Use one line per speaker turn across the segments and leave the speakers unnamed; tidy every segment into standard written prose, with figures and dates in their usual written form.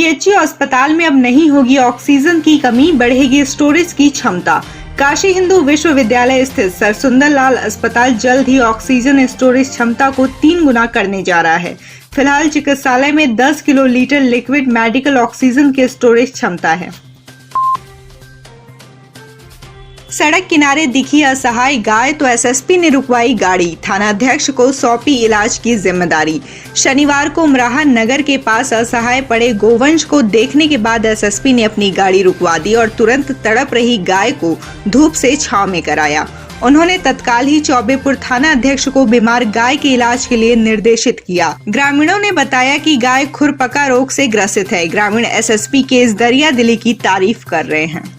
PHE अस्पताल में अब नहीं होगी ऑक्सीजन की कमी, बढ़ेगी स्टोरेज की क्षमता। काशी हिंदू विश्वविद्यालय स्थित सर सुंदरलाल अस्पताल जल्द ही ऑक्सीजन स्टोरेज क्षमता को 3 गुना करने जा रहा है। फिलहाल चिकित्सालय में 10 kilo litre liquid medical oxygen की स्टोरेज क्षमता है। सड़क किनारे दिखी असहाय गाय तो एसएसपी ने रुकवाई गाड़ी, थाना अध्यक्ष को सौंपी इलाज की जिम्मेदारी। शनिवार को उमराह नगर के पास असहाय पड़े गोवंश को देखने के बाद एसएसपी ने अपनी गाड़ी रुकवा दी और तुरंत तड़प रही गाय को धूप से छांव में कराया। उन्होंने तत्काल ही चौबेपुर थाना अध्यक्ष को बीमार गाय के इलाज के लिए निर्देशित किया। ग्रामीणों ने बताया कि गाय खुरपका रोग से ग्रसित है। ग्रामीण एसएसपी के इस दरिया दिली की तारीफ कर रहे हैं।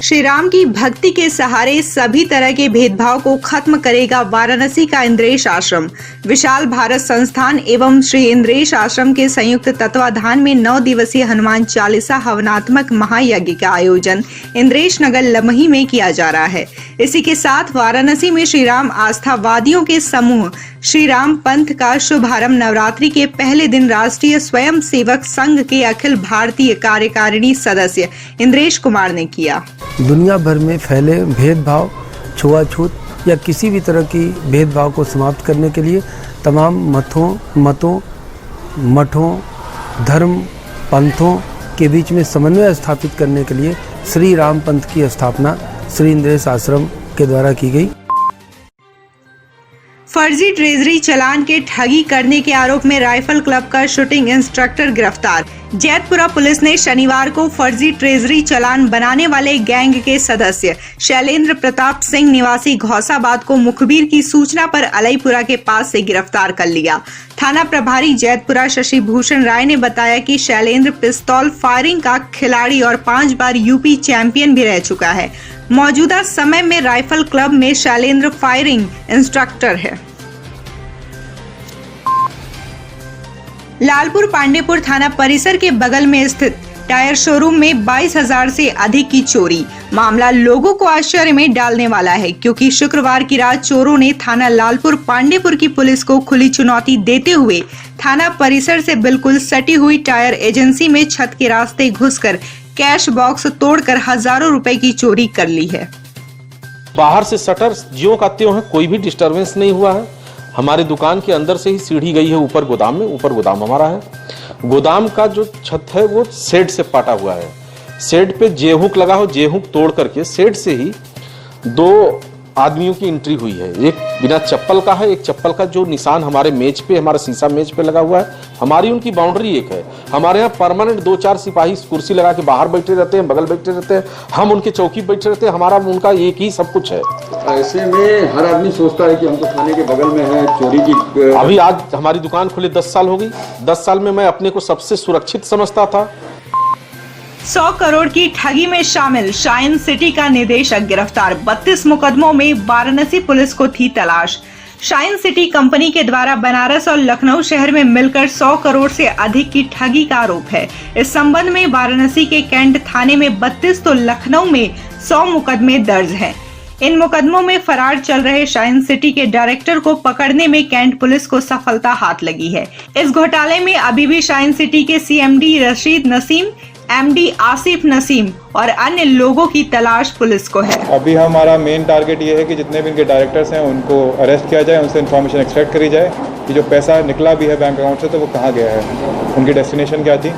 श्री राम की भक्ति के सहारे सभी तरह के भेदभाव को खत्म करेगा वाराणसी का इंद्रेश आश्रम। विशाल भारत संस्थान एवं श्री इंद्रेश आश्रम के संयुक्त तत्वाधान में 9 दिवसीय हनुमान चालीसा हवनात्मक महायज्ञ का आयोजन इंद्रेश नगर लमही में किया जा रहा है। इसी के साथ वाराणसी में श्री राम आस्थावादियों के समूह श्री राम पंथ का शुभारंभ नवरात्रि के पहले दिन राष्ट्रीय स्वयं सेवक संघ के अखिल भारतीय कार्यकारिणी सदस्य इंद्रेश कुमार ने किया।
दुनिया भर में फैले भेदभाव, छुआछूत या किसी भी तरह की भेदभाव को समाप्त करने के लिए तमाम मतों, मठों, धर्म, पंथों के बीच में समन्वय स्थापित करने के लिए श्री राम पंथ की स्थापना श्री इंद्रेश आश्रम के द्वारा की गई।
फर्जी ट्रेजरी चालान के ठगी करने के आरोप में राइफल क्लब का शूटिंग इंस्ट्रक्टर गिरफ्तार। जैतपुरा पुलिस ने शनिवार को फर्जी ट्रेजरी चालान बनाने वाले गैंग के सदस्य शैलेंद्र प्रताप सिंह निवासी घौसाबाद को मुखबिर की सूचना पर अलईपुरा के पास से गिरफ्तार कर लिया। थाना प्रभारी जैतपुरा शशि भूषण राय ने बताया कि शैलेंद्र पिस्तौल फायरिंग का खिलाड़ी और 5 बार यूपी चैंपियन भी रह चुका है। मौजूदा समय में राइफल क्लब में शैलेंद्र फायरिंग इंस्ट्रक्टर है। लालपुर पांडेपुर थाना परिसर के बगल में स्थित टायर शोरूम में 22,000 से अधिक की चोरी। मामला लोगों को आश्चर्य में डालने वाला है, क्योंकि शुक्रवार की रात चोरों ने थाना लालपुर पांडेपुर की पुलिस को खुली चुनौती देते हुए थाना परिसर से बिल्कुल सटी हुई टायर एजेंसी में छत के रास्ते घुसकर कैश बॉक्स तोड़कर हजारों रुपए की चोरी कर ली है।
बाहर से शटर ज्यों का त्यों है, कोई भी डिस्टरबेंस नहीं हुआ है। हमारे दुकान के अंदर से ही सीढ़ी गई है ऊपर गोदाम में। ऊपर गोदाम हमारा है। गोदाम का जो छत है वो शेड से पाटा हुआ है। शेड पे जे हुक लगा हो, जे हुक तोड़ करके शेड से ही 2 आदमियों की एंट्री हुई है। एक बिना चप्पल का है, एक चप्पल का जो निशान हमारे मेज पे, हमारा शीशा मेज पे लगा हुआ है। हमारी उनकी बाउंड्री एक है। हमारे यहाँ परमानेंट 2-4 सिपाही कुर्सी लगा के बाहर बैठे रहते हैं, बगल बैठे रहते हैं, हम उनके चौकी बैठे रहते हैं। हमारा उनका एक ही सब कुछ है।
ऐसे में हर आदमी सोचता है कि हम तो थाने के बगल में है, चोरी की।
अभी आज हमारी दुकान खुले 10 साल हो गई। 10 साल में मैं अपने को सबसे सुरक्षित समझता था।
100 करोड़ की ठगी में शामिल शाइन सिटी का निदेशक गिरफ्तार। 32 मुकदमों में वाराणसी पुलिस को थी तलाश। शाइन सिटी कंपनी के द्वारा बनारस और लखनऊ शहर में मिलकर 100 करोड़ से अधिक की ठगी का आरोप है। इस संबंध में वाराणसी के कैंट थाने में 32 तो लखनऊ में 100 मुकदमे दर्ज हैं। इन मुकदमों में फरार चल रहे शाइन सिटी के डायरेक्टर को पकड़ने में कैंट पुलिस को सफलता हाथ लगी है। इस घोटाले में अभी भी शाइन सिटी के सीएमडी रशीद नसीम, एमडी आसिफ नसीम और अन्य लोगों की तलाश पुलिस को है।
अभी हमारा मेन टारगेट ये है कि जितने भी इनके डायरेक्टर्स हैं उनको अरेस्ट किया जाए, उनसे इन्फॉर्मेशन एक्सट्रैक्ट करी जाए कि जो पैसा निकला भी है बैंक अकाउंट से तो वो कहाँ गया है, उनकी डेस्टिनेशन क्या थी।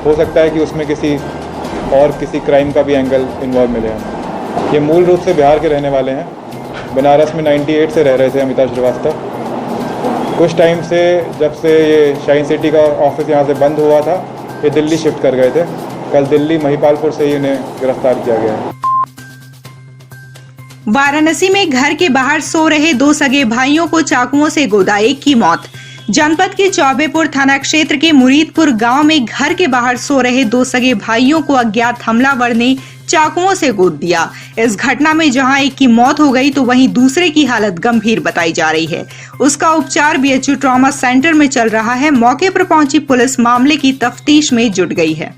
हो सकता है कि उसमें किसी क्राइम का भी एंगल इन्वॉल्व मिले हैं। ये मूल रूप से बिहार के रहने वाले हैं। बनारस में 98 से रह रहे थे अमिताभ श्रीवास्तव। कुछ टाइम से जब से ये शाइन सिटी का ऑफिस यहाँ से बंद हुआ था, ये दिल्ली शिफ्ट कर गए थे। कल दिल्ली महिपालपुर से ही उन्हें गिरफ्तार किया गया है।
वाराणसी में घर के बाहर सो रहे 2 सगे भाइयों को चाकुओं से गोदा, एक की मौत। जनपद के चौबेपुर थाना क्षेत्र के मुरीदपुर गांव में घर के बाहर सो रहे 2 सगे भाइयों को अज्ञात हमलावर ने चाकुओं से गोद दिया। इस घटना में जहां एक की मौत हो गई तो वहीं दूसरे की हालत गंभीर बताई जा रही है। उसका उपचार बीएचयू ट्रॉमा सेंटर में चल रहा है। मौके पर पहुंची पुलिस मामले की तफ्तीश में जुट गई है।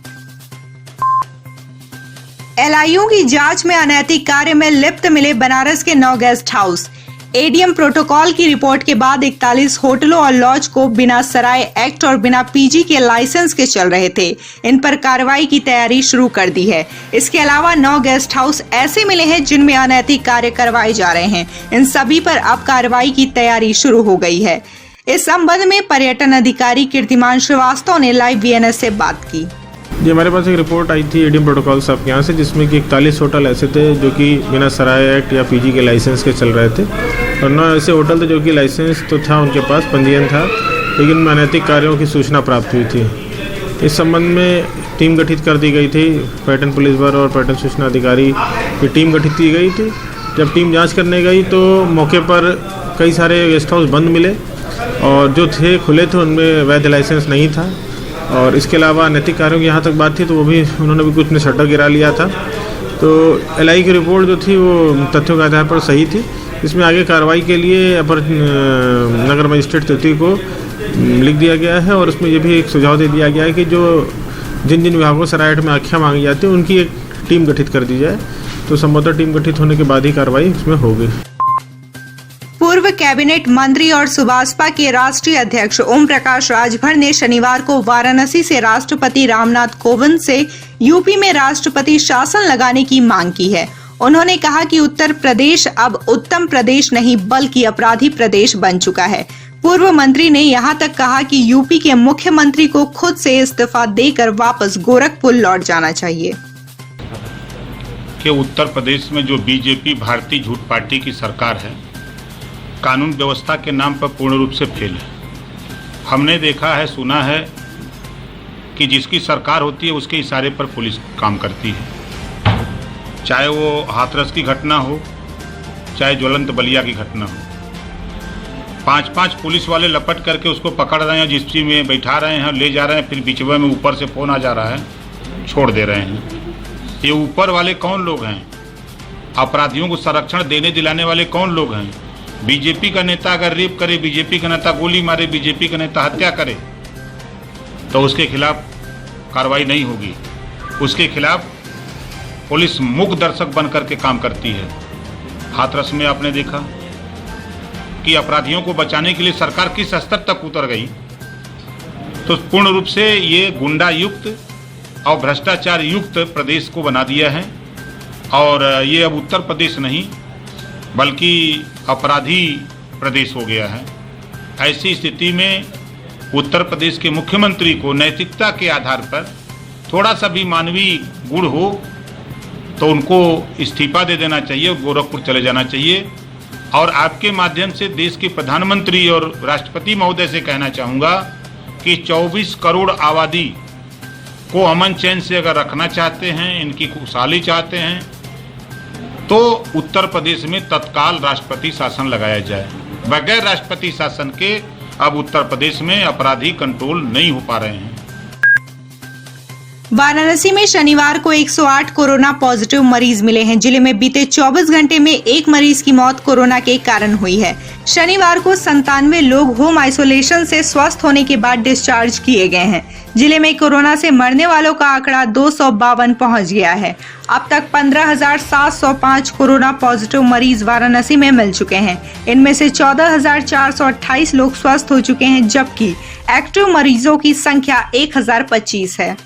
एलआईयू की जांच में अनैतिक कार्य में लिप्त मिले बनारस के 9 गेस्ट हाउस। एडीएम प्रोटोकॉल की रिपोर्ट के बाद 41 होटलों और लॉज को बिना सराय एक्ट और बिना पीजी के लाइसेंस के चल रहे थे। इन पर कार्रवाई की तैयारी शुरू कर दी है। इसके अलावा 9 गेस्ट हाउस ऐसे मिले हैं जिनमें अनैतिक कार्य करवाए जा रहे हैं। इन सभी पर अब कार्रवाई की तैयारी शुरू हो गई है। इस संबंध में पर्यटन अधिकारी कीर्तिमान श्रीवास्तव ने लाइव वीएनएस से बात की।
जी, हमारे पास एक रिपोर्ट आई थी एडीएम प्रोटोकॉल साहब के यहाँ से, जिसमें कि 41 होटल ऐसे थे जो कि बिना सराय एक्ट या पीजी के लाइसेंस के चल रहे थे और 9 ऐसे होटल थे जो कि लाइसेंस तो था, उनके पास पंजीयन था, लेकिन अनैतिक कार्यों की सूचना प्राप्त हुई थी। इस संबंध में टीम गठित कर दी गई थी। पर्यटन पुलिस बल और पर्यटन सूचना अधिकारी की टीम गठित की गई थी। जब टीम जाँच करने गई तो मौके पर कई सारे गेस्ट हाउस बंद मिले और जो थे खुले थे उनमें वैध लाइसेंस नहीं था। और इसके अलावा अनैतिक कार्यों की यहाँ तक बात थी तो वो भी उन्होंने भी कुछ ने शटर गिरा लिया था। तो एलआई की रिपोर्ट जो थी वो तथ्यों के आधार पर सही थी। इसमें आगे कार्रवाई के लिए अपर नगर मजिस्ट्रेट तिथि को लिख दिया गया है और उसमें ये भी एक सुझाव दे दिया गया है कि जो जिन जिन विभागों से राइट में आख्या मांगी जाती है उनकी एक टीम गठित कर दी जाए। तो संभवतः टीम गठित होने के बाद ही कार्रवाई उसमें होगी।
पूर्व कैबिनेट मंत्री और सुभाषपा के राष्ट्रीय अध्यक्ष ओम प्रकाश राजभर ने शनिवार को वाराणसी से राष्ट्रपति रामनाथ कोविंद से यूपी में राष्ट्रपति शासन लगाने की मांग की है। उन्होंने कहा कि उत्तर प्रदेश अब उत्तम प्रदेश नहीं बल्कि अपराधी प्रदेश बन चुका है। पूर्व मंत्री ने यहां तक कहा कि यूपी के मुख्यमंत्री को खुद से इस्तीफा देकर वापस गोरखपुर लौट जाना चाहिए।
कि उत्तर प्रदेश में जो बीजेपी भारतीय झूठ पार्टी की सरकार है, कानून व्यवस्था के नाम पर पूर्ण रूप से फेल है। हमने देखा है, सुना है कि जिसकी सरकार होती है उसके इशारे पर पुलिस काम करती है, चाहे वो हाथरस की घटना हो, चाहे ज्वलंत बलिया की घटना हो। 5-5 पुलिस वाले लपट करके उसको पकड़ रहे हैं, जिप्सी में बैठा रहे हैं, ले जा रहे हैं, फिर बीचवे में ऊपर से फोन आ जा रहा है, छोड़ दे रहे हैं। ये ऊपर वाले कौन लोग हैं? अपराधियों को संरक्षण देने दिलाने वाले कौन लोग हैं? बीजेपी का नेता अगर रेप करे, बीजेपी का नेता गोली मारे, बीजेपी का नेता हत्या करे तो उसके खिलाफ कार्रवाई नहीं होगी। उसके खिलाफ पुलिस मूक दर्शक बन करके काम करती है। हाथरस में आपने देखा कि अपराधियों को बचाने के लिए सरकार किस स्तर तक उतर गई। तो पूर्ण रूप से ये गुंडा युक्त और भ्रष्टाचार युक्त प्रदेश को बना दिया है और ये अब उत्तर प्रदेश नहीं बल्कि अपराधी प्रदेश हो गया है। ऐसी स्थिति में उत्तर प्रदेश के मुख्यमंत्री को नैतिकता के आधार पर थोड़ा सा भी मानवीय गुण हो तो उनको इस्तीफा दे देना चाहिए और गोरखपुर चले जाना चाहिए। और आपके माध्यम से देश के प्रधानमंत्री और राष्ट्रपति महोदय से कहना चाहूँगा कि 24 करोड़ आबादी को अमन चैन से अगर रखना चाहते हैं, इनकी खुशहाली चाहते हैं, तो उत्तर प्रदेश में तत्काल राष्ट्रपति शासन लगाया जाए। बगैर राष्ट्रपति शासन के अब उत्तर प्रदेश में अपराधी कंट्रोल नहीं हो पा रहे हैं।
वाराणसी में शनिवार को 108 कोरोना पॉजिटिव मरीज मिले हैं। जिले में बीते 24 घंटे में एक मरीज की मौत कोरोना के कारण हुई है। शनिवार को 97 लोग होम आइसोलेशन से स्वस्थ होने के बाद डिस्चार्ज किए गए हैं। जिले में कोरोना से मरने वालों का आंकड़ा 252 पहुंच गया है। अब तक 15,705 कोरोना पॉजिटिव मरीज वाराणसी में मिल चुके हैं। इनमें से 14,428 लोग स्वस्थ हो चुके हैं, जबकि एक्टिव मरीजों की संख्या 1,025 है।